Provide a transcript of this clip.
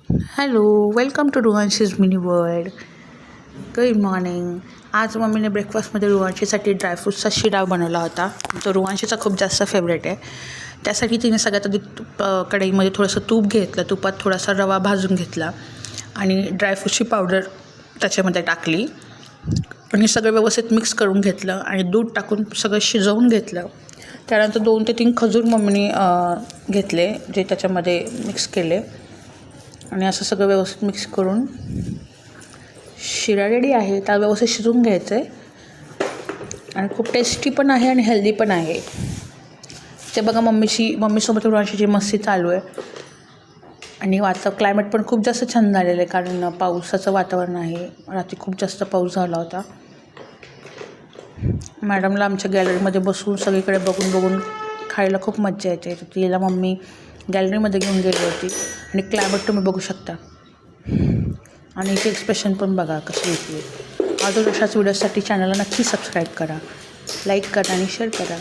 Hello, welcome to Ruvanshi's mini world. Good morning. आज मम्मीने ब्रेकफास्टमध्ये रुवांशीसाठी ड्रायफ्रूट्सचा शिरा बनवला होता, जो रुवांशीचा खूप जास्त फेवरेट आहे. त्यासाठी तिने सगळ्यात आधी कढईमध्ये थोडंसं तूप घेतलं, तुपात थोडासा रवा भाजून घेतला आणि ड्रायफ्रूटची पावडर त्याच्यामध्ये टाकली आणि सगळं व्यवस्थित मिक्स करून घेतलं आणि दूध टाकून सगळं शिजवून घेतलं. त्यानंतर 2 ते 3 खजूर मम्मीने घेतले, जे त्याच्यामध्ये मिक्स केले आणि असं सगळं व्यवस्थित मिक्स करून शिरा रेडी आहे. त्याला व्यवस्थित शिजवून घ्यायचं आहे आणि खूप टेस्टी पण आहे आणि हेल्दी पण आहे. ते बघा मम्मीसोबत रुवांशीची मस्ती चालू आहे आणि क्लायमेट पण खूप जास्त छान झालेलं आहे, कारण पावसाचं वातावरण आहे. रात्री खूप जास्त पाऊस झाला होता. मॅडमला आमच्या गॅलरीमध्ये बसून सगळीकडे बघून खायला खूप मजा येते. तिला मम्मी गॅलरीमध्ये घेऊन गेली होती आणि क्लायमेट तुम्ही बघू शकता आणि इथे एक्सप्रेशन पण बघा कशी येते. अजून अशाच व्हिडिओसाठी चॅनलला नक्की सबस्क्राईब करा, लाईक करा आणि शेअर करा.